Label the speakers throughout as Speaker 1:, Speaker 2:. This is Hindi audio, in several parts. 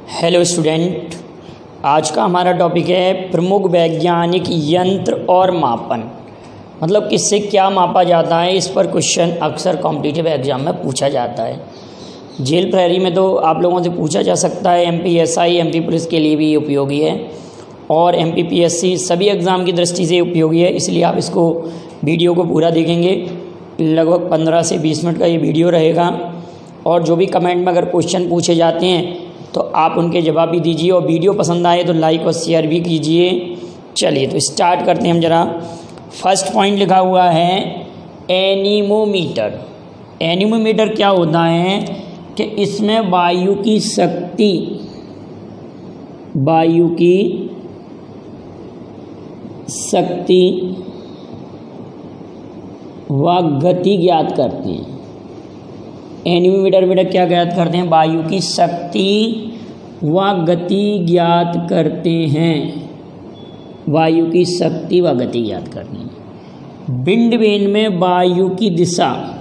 Speaker 1: हेलो स्टूडेंट, आज का हमारा टॉपिक है प्रमुख वैज्ञानिक यंत्र और मापन। मतलब किससे क्या मापा जाता है, इस पर क्वेश्चन अक्सर कॉम्पिटिटिव एग्जाम में पूछा जाता है। जेल प्रहरी में तो आप लोगों से पूछा जा सकता है, एमपीएसआई एमपी पुलिस के लिए भी उपयोगी है और एमपीपीएससी सभी एग्ज़ाम की दृष्टि से उपयोगी है। इसलिए आप इसको वीडियो को पूरा देखेंगे, लगभग 15 से 20 मिनट का ये वीडियो रहेगा। और जो भी कमेंट में अगर क्वेश्चन पूछे जाते हैं तो आप उनके जवाब भी दीजिए और वीडियो पसंद आए तो लाइक और शेयर भी कीजिए। चलिए तो स्टार्ट करते हैं हम ज़रा। फर्स्ट पॉइंट लिखा हुआ है एनीमोमीटर। एनीमोमीटर क्या होता है कि इसमें वायु की शक्ति व गति ज्ञात करते हैं। एनीमोमीटर बेटा क्या ज्ञात करते हैं? वायु की शक्ति व गति ज्ञात करते हैं। वायु की शक्ति व गति ज्ञात करते हैं। विंड वेन में वायु की दिशा,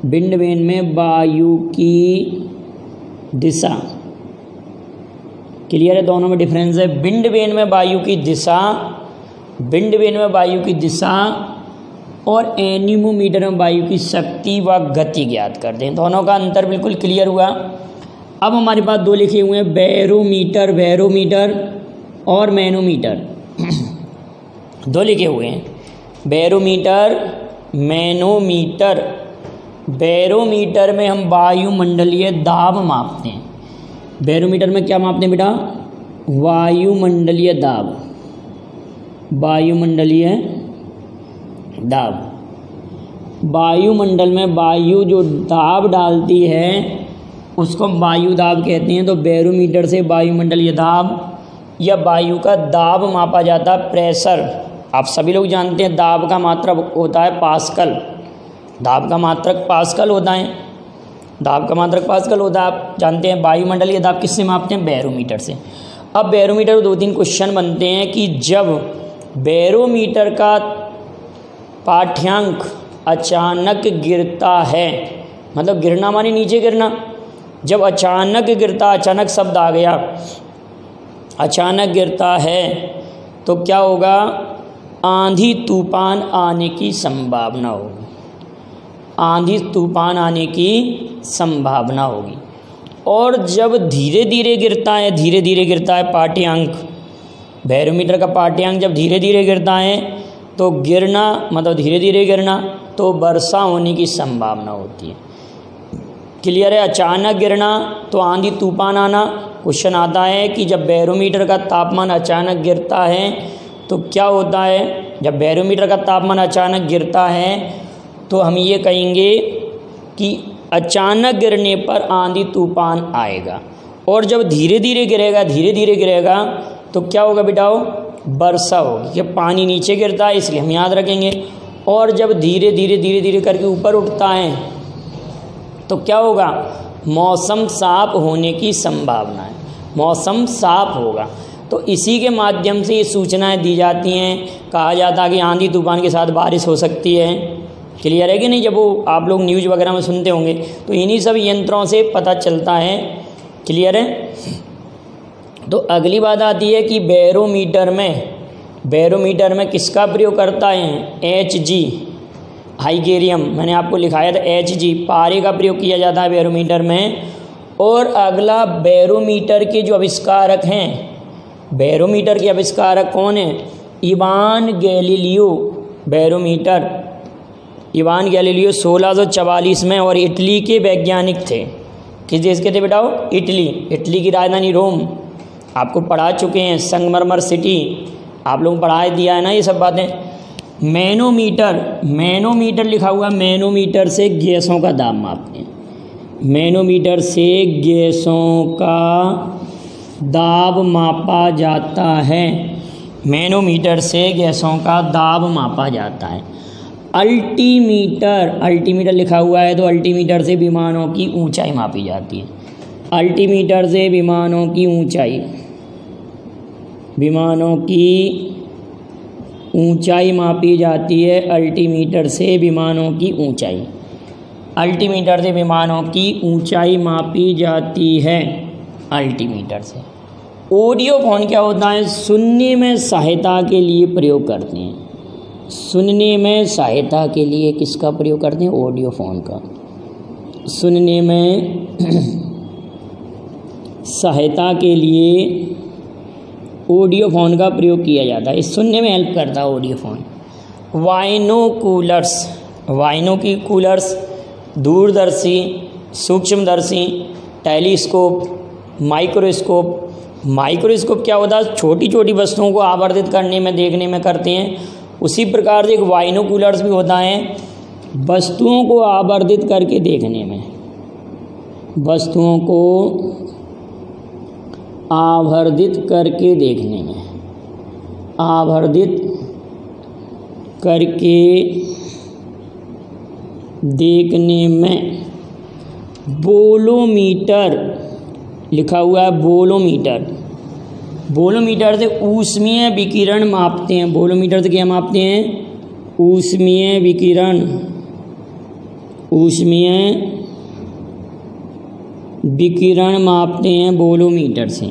Speaker 1: विंड वेन में वायु की दिशा क्लियर है? दोनों में डिफरेंस है। विंड वेन में वायु की दिशा, विंड वेन में वायु की दिशा और एनीमोमीटर में वायु की शक्ति व गति ज्ञात करते हैं। दोनों का अंतर बिल्कुल क्लियर हुआ। अब हमारे पास दो लिखे हुए हैं, बैरोमीटर, बैरोमीटर और मैनोमीटर। दो लिखे हुए हैं, बैरोमीटर, मैनोमीटर। बैरोमीटर में हम वायुमंडलीय दाब मापते हैं। बैरोमीटर में क्या मापते हैं बेटा? वायुमंडलीय दाब, वायुमंडलीय दाब। वायुमंडल में वायु जो दाब डालती है उसको वायु दाब कहते हैं। तो बैरोमीटर से वायुमंडलीय दाब या वायु का दाब मापा जाता है। प्रेशर आप सभी लोग जानते हैं, दाब का मात्रक होता है पास्कल। दाब का मात्रक पास्कल होता है, दाब का मात्रक पास्कल होता है। आप जानते हैं वायुमंडलीय दाब किससे मापते हैं? बैरोमीटर से। अब बैरोमीटर 2-3 क्वेश्चन बनते हैं कि जब बैरोमीटर का पाठ्यांक अचानक गिरता है, मतलब गिरना माने नीचे गिरना, जब अचानक गिरता, अचानक शब्द आ गया, अचानक गिरता है तो क्या होगा? आंधी तूफान आने की संभावना होगी। आंधी तूफान आने की संभावना होगी। और जब धीरे धीरे गिरता है, धीरे धीरे गिरता है पाठ्यांक, बैरोमीटर का पाठ्यांक जब धीरे धीरे गिरता है तो गिरना मतलब धीरे धीरे गिरना, तो वर्षा होने की संभावना होती है। क्लियर है? अचानक गिरना तो आंधी तूफान आना। क्वेश्चन आता है कि जब बैरोमीटर का तापमान अचानक गिरता है तो क्या होता है? जब बैरोमीटर का तापमान अचानक गिरता है तो हम ये कहेंगे कि अचानक गिरने पर आंधी तूफान आएगा। और जब धीरे धीरे गिरेगा, धीरे धीरे गिरेगा तो क्या होगा बेटाओ? वर्षा होगी। कि पानी नीचे गिरता है इसलिए हम याद रखेंगे। और जब धीरे धीरे धीरे धीरे करके ऊपर उठता है तो क्या होगा? मौसम साफ होने की संभावना है, मौसम साफ होगा। तो इसी के माध्यम से ये सूचनाएं दी जाती हैं। कहा जाता है कि आंधी तूफान के साथ बारिश हो सकती है। क्लियर है कि नहीं? जब वो आप लोग न्यूज़ वगैरह में सुनते होंगे तो इन्हीं सब यंत्रों से पता चलता है। क्लियर है? तो अगली बात आती है कि बैरोमीटर में किसका प्रयोग करता है? Hg, हाइगेरियम। मैंने आपको लिखाया था Hg, पारे का प्रयोग किया जाता है बैरोमीटर में। और अगला बैरोमीटर के जो आविष्कारक हैं, बैरोमीटर के आविष्कारक कौन है? Ivan Galileo. Barometer Ivan Galileo 1644 में, और इटली के वैज्ञानिक थे। किस देश के थे बेटाओ? इटली। इटली की राजधानी रोम। आपको पढ़ा चुके हैं, संगमरमर सिटी आप लोग पढ़ा दिया है ना ये सब बातें। मैनोमीटर, मैनोमीटर लिखा हुआ, मैनोमीटर से गैसों का दाब मापते हैं। मैनोमीटर से गैसों का दाब मापा जाता है। मैनोमीटर से गैसों का दाब मापा जाता है। अल्टीमीटर, अल्टीमीटर लिखा हुआ है, तो अल्टीमीटर से विमानों की ऊंचाई मापी जाती है। अल्टीमीटर से विमानों की ऊंचाई, विमानों की ऊंचाई मापी जाती है। अल्टीमीटर से विमानों की ऊंचाई। अल्टीमीटर से विमानों की ऊंचाई मापी जाती है। अल्टीमीटर से। ऑडियोफोन क्या होता है? सुनने में सहायता के लिए प्रयोग करते हैं। सुनने में सहायता के लिए किसका प्रयोग करते हैं? ऑडियोफोन का। सुनने में सहायता के लिए ऑडियोफोन का प्रयोग किया जाता है। सुनने में हेल्प करता है ऑडियोफोन। बाइनोकुलर्स, बाइनोकुलर्स दूरदर्शी, सूक्ष्मदर्शी, टेलीस्कोप, माइक्रोस्कोप। माइक्रोस्कोप क्या होता है? छोटी छोटी वस्तुओं को आवर्धित करने में, देखने में करते हैं। उसी प्रकार से एक बाइनोकुलर्स भी होता है, वस्तुओं को आवर्धित करके देखने में, वस्तुओं को आवर्धित करके देखने में, आवर्धित करके देखने में। बोलोमीटर लिखा हुआ है, बोलोमीटर। बोलोमीटर से ऊष्मीय विकिरण मापते हैं। बोलोमीटर से क्या मापते हैं? ऊष्मीय विकिरण, ऊष्मीय विकिरण मापते हैं बोलोमीटर से।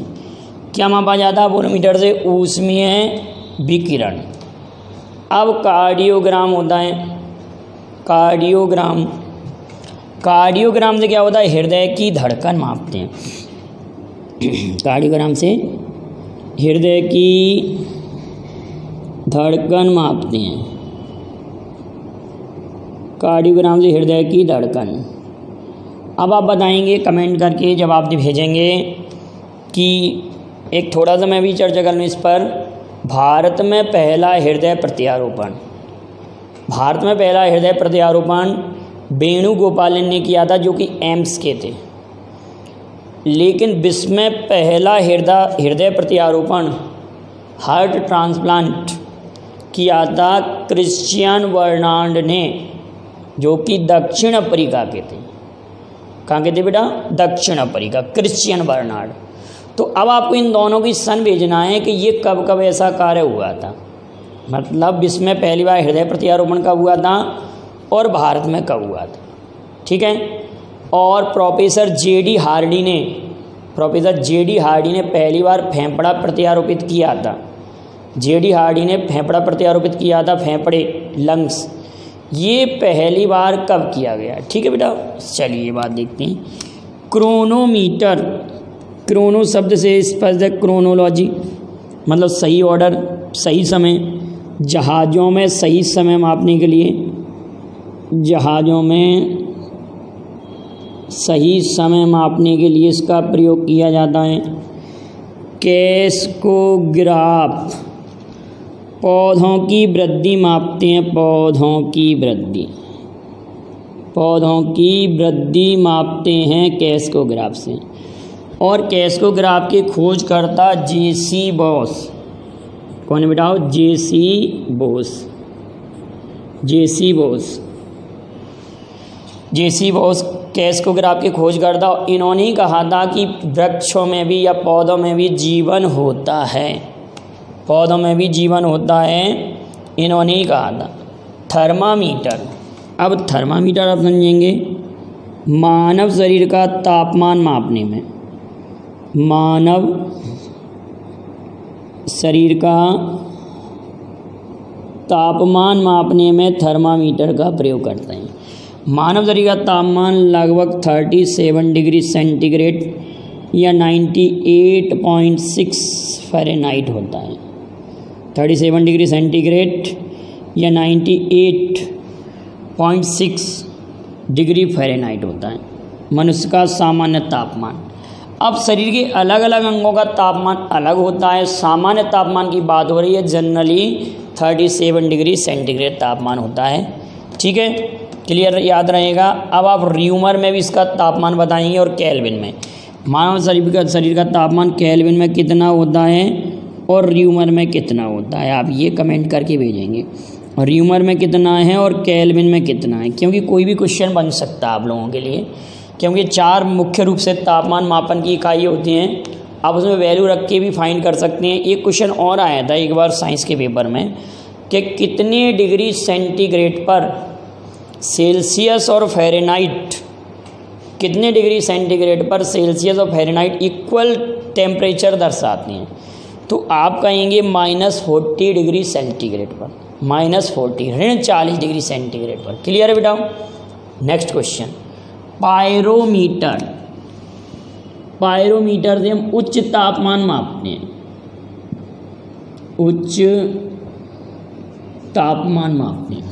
Speaker 1: क्या मापा जाता है बोलोमीटर से? ऊष्मीय विकिरण। अब कार्डियोग्राम होता है, कार्डियोग्राम। कार्डियोग्राम से क्या होता है? हृदय की धड़कन मापते हैं। कार्डियोग्राम से हृदय की धड़कन मापते हैं। कार्डियोग्राम से हृदय की धड़कन। अब आप बताएंगे कमेंट करके, जब आप भेजेंगे, कि एक थोड़ा सा मैं भी चर्चा कर लूँ इस पर। भारत में पहला हृदय प्रत्यारोपण, भारत में पहला हृदय प्रत्यारोपण वेणुगोपालन ने किया था, जो कि एम्स के थे। लेकिन विश्व में पहला हृदय प्रत्यारोपण, हार्ट ट्रांसप्लांट किया था क्रिश्चियन बर्नार्ड ने, जो कि दक्षिण अफ्रीका के थे। कहाँ के थे बेटा? दक्षिण अफ्रीका, क्रिश्चियन बर्नार्ड। तो अब आपको इन दोनों की सन भेजना है कि ये कब कब ऐसा कार्य हुआ था। मतलब विश्व में पहली बार हृदय प्रत्यारोपण कब हुआ था और भारत में कब हुआ था, ठीक है। और प्रोफेसर जे.डी. हार्डी ने पहली बार फेफड़ा प्रत्यारोपित किया था। जे.डी. हार्डी ने फेफड़ा प्रत्यारोपित किया था, फेफड़े, लंग्स। ये पहली बार कब किया गया? ठीक है बेटा, चलिए ये बात देखते हैं। क्रोनोमीटर, क्रोनो शब्द से स्पष्ट है क्रोनोलॉजी, मतलब सही ऑर्डर, सही समय। जहाज़ों में सही समय मापने के लिए, जहाज़ों में सही समय मापने के लिए इसका प्रयोग किया जाता है। कैस्कोग्राफ, पौधों की वृद्धि मापते हैं, पौधों की वृद्धि, पौधों की वृद्धि मापते हैं कैस्कोग्राफ से। और कैस्कोग्राफ के खोजकर्ता जे.सी. बोस। कौन है बेटा? J C. Bose, J C. Bose, J C. Bose crescograph के खोजकर्ता। इन्होंने ही कहा था कि वृक्षों में भी या पौधों में भी जीवन होता है, पौधों में भी जीवन होता है, इन्होंने ही कहा था। थर्मामीटर, अब थर्मामीटर आप समझेंगे, मानव शरीर का तापमान मापने में, मानव शरीर का तापमान मापने में थर्मामीटर का प्रयोग करते हैं। मानव शरीर का तापमान लगभग 37 डिग्री सेंटीग्रेड या 98.6 फ़ारेनहाइट होता है। 37 डिग्री सेंटीग्रेड या 98.6 डिग्री फ़ारेनहाइट होता है मनुष्य का सामान्य तापमान। अब शरीर के अलग अलग अंगों का तापमान अलग होता है। सामान्य तापमान की बात हो रही है, जनरली 37 डिग्री सेंटीग्रेड तापमान होता है, ठीक है, क्लियर याद रहेगा। अब आप र्यूमर में भी इसका तापमान बताएंगे और केल्विन में। मानव शरीर का तापमान केल्विन में कितना होता है और र्यूमर में कितना होता है, आप ये कमेंट करके भेजेंगे। र्यूमर में कितना है और केल्विन में कितना है, क्योंकि कोई भी क्वेश्चन बन सकता है आप लोगों के लिए, क्योंकि 4 मुख्य रूप से तापमान मापन की इकाई होती हैं। आप उसमें वैल्यू रख के भी फाइंड कर सकते हैं। एक क्वेश्चन और आया था एक बार साइंस के पेपर में कि कितने डिग्री सेंटीग्रेड पर सेल्सियस और फ़ारेनहाइट कितने डिग्री सेंटीग्रेड पर सेल्सियस और फ़ारेनहाइट इक्वल टेम्परेचर दर्शाते हैं? तो आप कहेंगे -40 डिग्री सेंटीग्रेड पर, -40 ऋण 40 डिग्री सेंटीग्रेड पर। क्लियर है बेटा? Next question, pyrometer. पायरोमीटर से हम उच्च तापमान मापते हैं, उच्च तापमान मापते हैं।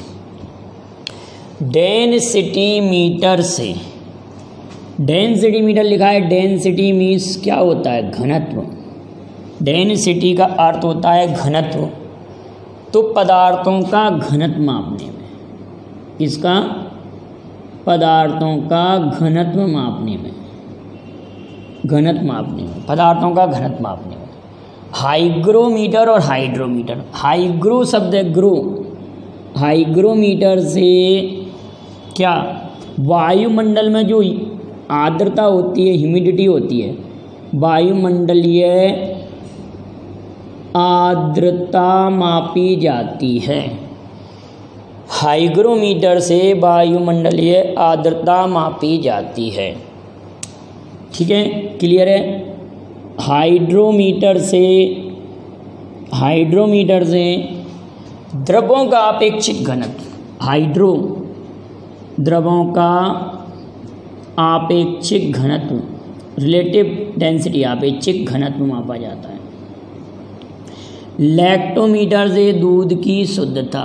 Speaker 1: डेंसिटी मीटर से, डेंसिटी मीटर लिखा है, डेंसिटी मीन्स क्या होता है? घनत्व। डेंसिटी का अर्थ होता है घनत्व। तो पदार्थों का घनत्व मापने में, किसका? पदार्थों का घनत्व मापने में, घनत्व मापने में, पदार्थों का घनत्व मापने में। हाइग्रोमीटर और हाइड्रोमीटर। हाइग्रो शब्द है ग्रो, हाइग्रोमीटर से क्या? वायुमंडल में जो आर्द्रता होती है, ह्यूमिडिटी होती है, वायुमंडलीय आर्द्रता मापी जाती है। हाइग्रोमीटर से वायुमंडलीय आर्द्रता मापी जाती है। ठीक है, क्लियर है? हाइड्रोमीटर से, हाइड्रोमीटर से द्रवों का अपेक्षित घनत्व, हाइड्रो द्रवों का आपेक्षिक घनत्व, रिलेटिव डेंसिटी, आपेक्षिक घनत्व मापा जाता है। लैक्टोमीटर से दूध की शुद्धता,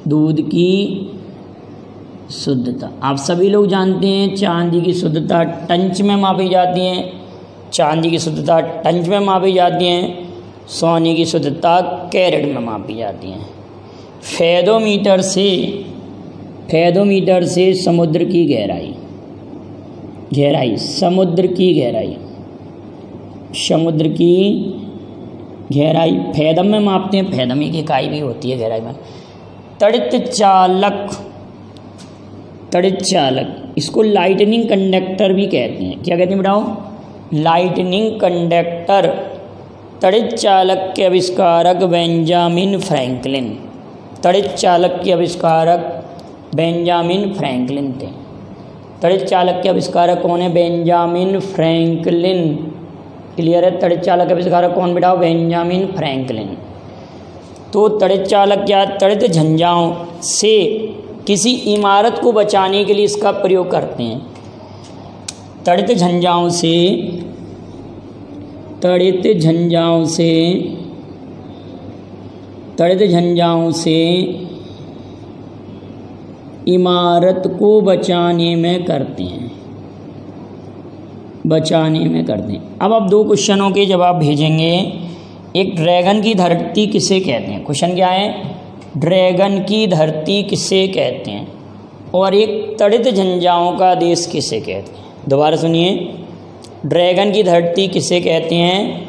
Speaker 1: दूध की शुद्धता। आप सभी लोग जानते हैं चांदी की शुद्धता टंच में मापी जाती है, चांदी की शुद्धता टंच में मापी जाती है, सोने की शुद्धता कैरेट में मापी जाती है। फेदोमीटर से, फेदोमीटर से समुद्र की गहराई, गहराई, समुद्र की गहराई, समुद्र की गहराई फेदम में मापते हैं, फेदम की इकाई भी होती है गहराई में। तड़ित चालक, तड़ित चालक, इसको लाइटनिंग कंडक्टर भी कहते हैं। क्या कहते हैं बताओ? Lightning conductor. तड़ित चालक के आविष्कारक बेंजामिन फ्रैंकलिन, तड़ित चालक के आविष्कारक बेंजामिन फ्रैंकलिन थे। तड़ित चालक के आविष्कारक कौन है? Benjamin Franklin. क्लियर है? तड़ित चालक के आविष्कारक कौन बेटा? Benjamin Franklin. तो तड़ित चालक क्या? तड़ित झंझाओं से किसी इमारत को बचाने के लिए इसका प्रयोग करते हैं। तड़ित झंझाओं से, तड़ित झंझाओं से, तड़ित झंझाओं से इमारत को बचाने में करते हैं, बचाने में करते हैं। अब आप दो क्वेश्चनों के जवाब भेजेंगे। एक, ड्रैगन की धरती किसे कहते हैं? क्वेश्चन क्या है? ड्रैगन की धरती किसे कहते हैं? और एक, तड़ित झंझाओं का देश किसे कहते हैं? दोबारा सुनिए, ड्रैगन की धरती किसे कहते हैं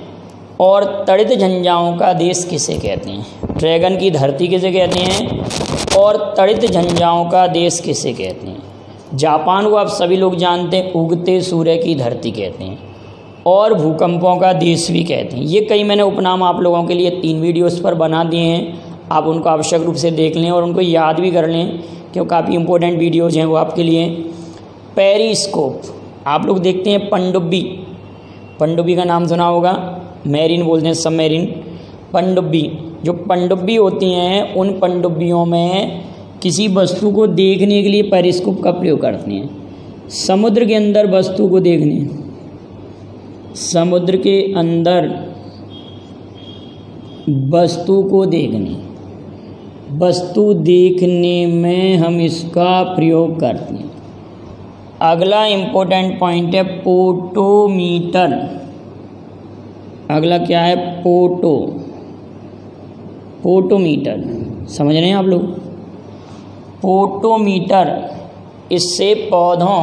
Speaker 1: और तड़ित झंझाओं का देश किसे कहते हैं? ड्रैगन की धरती किसे कहते हैं और तड़ित झंझाओं का देश किसे कहते हैं? जापान को आप सभी लोग जानते हैं उगते सूर्य की धरती कहते हैं और भूकंपों का देश भी कहते हैं। ये कई मैंने उपनाम आप लोगों के लिए 3 वीडियोस पर बना दिए हैं, आप उनको आवश्यक रूप से देख लें और उनको याद भी कर लें, क्योंकि काफ़ी इंपॉर्टेंट वीडियोज़ हैं वो आपके लिए। पेरिस्कोप, आप लोग देखते हैं पनडुब्बी, पनडुब्बी का नाम सुना होगा, मैरीन बोलते हैं, सबमरीन। पनडुब्बी, जो पनडुब्बी होती हैं उन पनडुब्बियों में किसी वस्तु को देखने के लिए पेरिस्कोप का प्रयोग करते हैं। समुद्र के अंदर वस्तु को देखने, समुद्र के अंदर वस्तु को देखने, वस्तु देखने में हम इसका प्रयोग करते हैं। अगला इम्पोर्टेंट पॉइंट है पोटोमीटर। अगला क्या है? पोटोमीटर। समझ रहे हैं आप लोग? पोटोमीटर, इससे पौधों,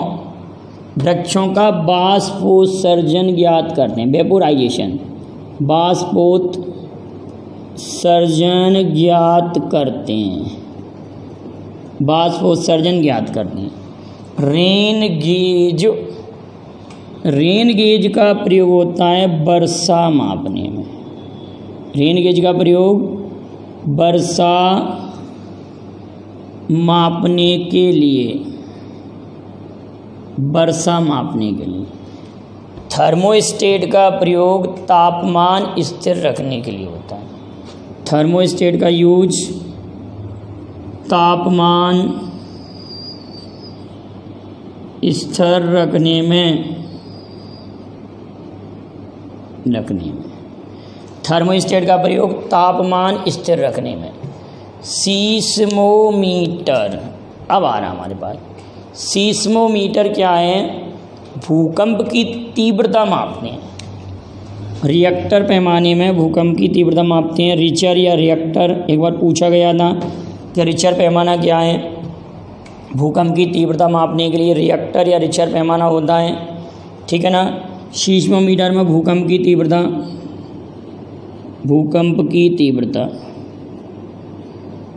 Speaker 1: वृक्षों का बाष्पोत्सर्जन ज्ञात करते हैं। वेपोराइजेशन, बाष्पोत्सर्जन ज्ञात करते हैं, बाष्पोत्सर्जन ज्ञात करते हैं। रेन गेज, रेन गेज का प्रयोग होता है वर्षा मापने में। रेन गेज का प्रयोग वर्षा मापने के लिए, वर्षा मापने के लिए। थर्मोस्टेट का प्रयोग तापमान स्थिर रखने के लिए होता है। थर्मोस्टेट का यूज तापमान स्थिर रखने में थर्मोस्टेट का प्रयोग तापमान स्थिर रखने में। सीस्मोमीटर, अब आ रहा हमारे पास। सीस्मोमीटर क्या है? भूकंप की तीव्रता मापते हैं। रिएक्टर पैमाने में भूकंप की तीव्रता मापते हैं। रिचर या रिएक्टर, एक बार पूछा गया था कि रिचर पैमाना क्या है? भूकंप की तीव्रता मापने के लिए रिएक्टर या रिचर पैमाना होता है, ठीक है ना। सीस्मोमीटर में भूकंप की तीव्रता,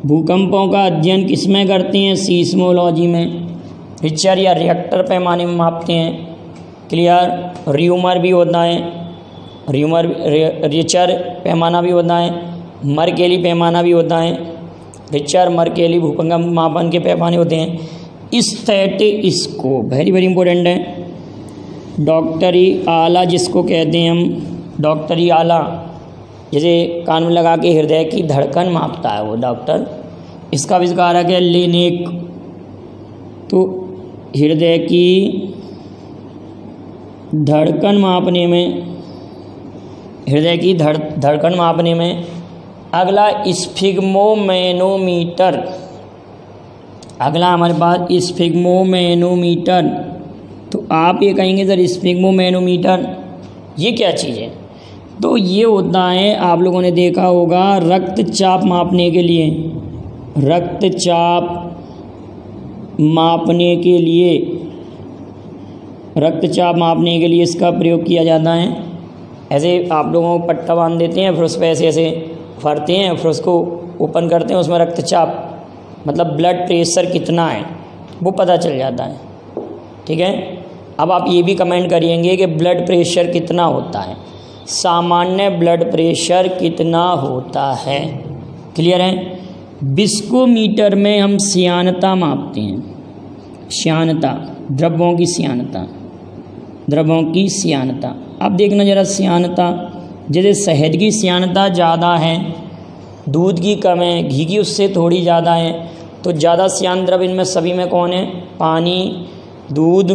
Speaker 1: भूकंपों का अध्ययन किसमें करते हैं? सीस्मोलॉजी में। रिचर या रिएक्टर पैमाने में मापते हैं, क्लियर। र्यूमर भी होता है, रिचर पैमाना भी होता है, मरकेली पैमाना भी होता है। रिचर मरकेली भूकंप मापन के पैमाने होते हैं। स्टैटिस्कोप वेरी वेरी इंपॉर्टेंट है। डॉक्टरी आला जिसको कहते हैं हम, डॉक्टरी आला, जैसे कान में लगा के हृदय की धड़कन मापता है वो डॉक्टर, इसका आविष्कारक है लेनेक। तो हृदय की धड़कन मापने में, अगला स्फिग्मोमैनोमीटर। अगला हमारे पास स्फिग्मोमैनोमीटर। तो आप ये कहेंगे सर स्फिग्मोमैनोमीटर ये क्या चीज़ है? तो ये होता है, आप लोगों ने देखा होगा, रक्तचाप मापने के लिए। रक्तचाप मापने के लिए इसका प्रयोग किया जाता है। ऐसे आप लोगों को पट्टा बांध देते हैं, फिर उस पर ऐसे भरते हैं, फिर उसको ओपन करते हैं, उसमें रक्तचाप मतलब ब्लड प्रेशर कितना है वो पता चल जाता है, ठीक है। अब आप ये भी कमेंट करिएंगे कि ब्लड प्रेशर कितना होता है, सामान्य ब्लड प्रेशर कितना होता है, क्लियर है। विस्कोमीटर में हम श्यानता मापते हैं। श्यानता, द्रव्यों की श्यानता। अब देखना जरा श्यानता, जैसे शहद की श्यानता ज़्यादा है, दूध की कम है, घी की उससे थोड़ी ज़्यादा है, तो ज़्यादा श्यान द्रव्य इनमें सभी में कौन है? पानी, दूध,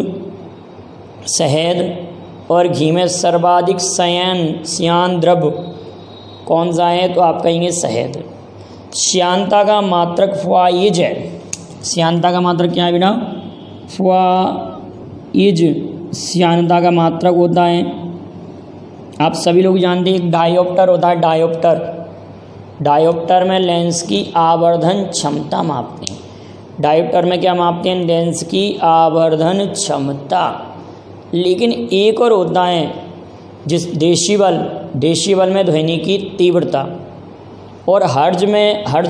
Speaker 1: शहद और घी में सर्वाधिक श्यान द्रव्य कौन सा है? तो आप कहेंगे शहद। श्यानता का मात्रक फ़्वाइज है। श्यानता का मात्रक क्या है बेटा? फ़्वाइज श्यानता का मात्रक होता है। आप सभी लोग जानते हैं एक डायोप्टर होता है। डायोप्टर में लेंस की आवर्धन क्षमता मापते हैं। डायोप्टर में क्या मापते हैं? लेंस की आवर्धन क्षमता। लेकिन एक और होता है जिस डेसिबल में ध्वनि की तीव्रता, और हर्ज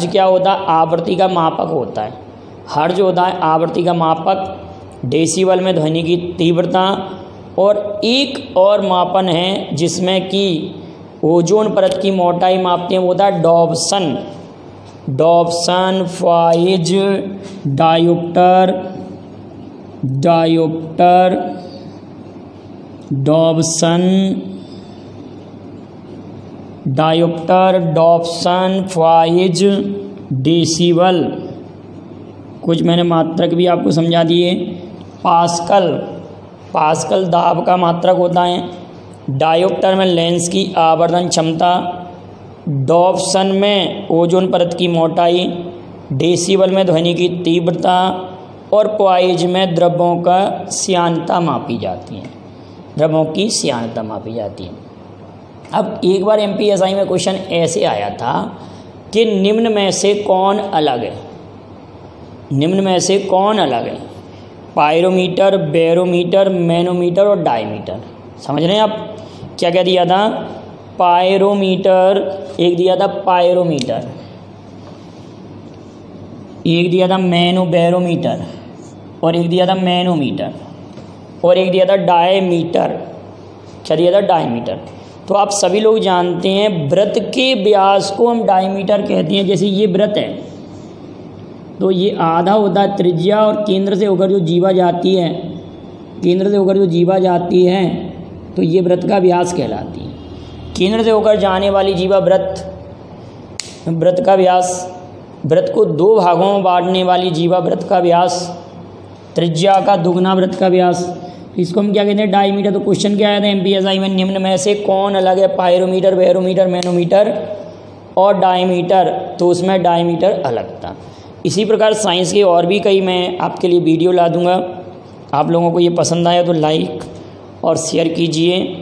Speaker 1: क्या होता है? आवृत्ति का मापक होता है। हर्ज होता है आवृत्ति का मापक, डेसिबल में ध्वनि की तीव्रता। और एक और मापन है जिसमें कि ओजोन परत की मोटाई मापते हैं, वो होता है डॉप्सन, फ़्वाइज, डायोप्टर, डॉप्सन, फ़्वाइज, डेसिबल। कुछ मैंने मात्रक भी आपको समझा दिए। पास्कल दाब का मात्रक होता है। डायोप्टर में लेंस की आवर्धन क्षमता, डॉप्सन में ओजोन परत की मोटाई, डेसिबल में ध्वनि की तीव्रता और फ़्वाइज में द्रव्यों का श्यानता मापी जाती है। अब एक बार MPSI में क्वेश्चन ऐसे आया था कि निम्न में से कौन अलग है? पायरोमीटर, बैरोमीटर, मैनोमीटर और डायमीटर। समझ रहे हैं आप? क्या दिया था? पायरोमीटर, एक दिया था पायरोमीटर, एक दिया था बैरोमीटर, और एक दिया था मैनोमीटर, और एक दिया था डायमीटर। क्या दिया था? डायमीटर। तो आप सभी लोग जानते हैं वृत्त के व्यास को हम डायमीटर कहते हैं। जैसे ये वृत्त है तो ये आधा होता है त्रिज्या, और केंद्र से होकर जो जीवा जाती है केंद्र से होकर जो जीवा जाती है तो ये वृत्त का व्यास कहलाती है। केंद्र से होकर जाने वाली जीवा वृत्त का व्यास, वृत्त को दो भागों में बांटने वाली जीवा वृत्त का व्यास, त्रिज्या का दुगना वृत्त का व्यास, इसको हम क्या कहते हैं, डायमीटर। तो क्वेश्चन क्या आया था MPSI में, निम्न में से कौन अलग है, पायरोमीटर, बैरोमीटर, मैनोमीटर और डायमीटर, तो उसमें डायमीटर अलग था। इसी प्रकार साइंस के और भी कई मैं आपके लिए वीडियो ला दूंगा। आप लोगों को ये पसंद आया तो लाइक और शेयर कीजिए,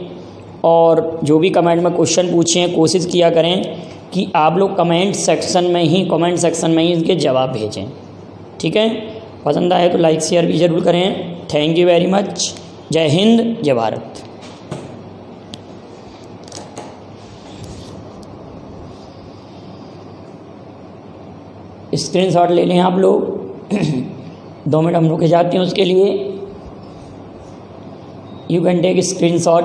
Speaker 1: और जो भी कमेंट में क्वेश्चन पूछे हैं कोशिश किया करें कि आप लोग कमेंट सेक्शन में ही इनके जवाब भेजें, ठीक है। पसंद आए तो लाइक शेयर भी ज़रूर करें। Thank you very much. जय हिंद, जय भारत। स्क्रीनशॉट ले लें आप लोग। 2 मिनट हम रुके जाते हैं उसके लिए। You can take screenshot.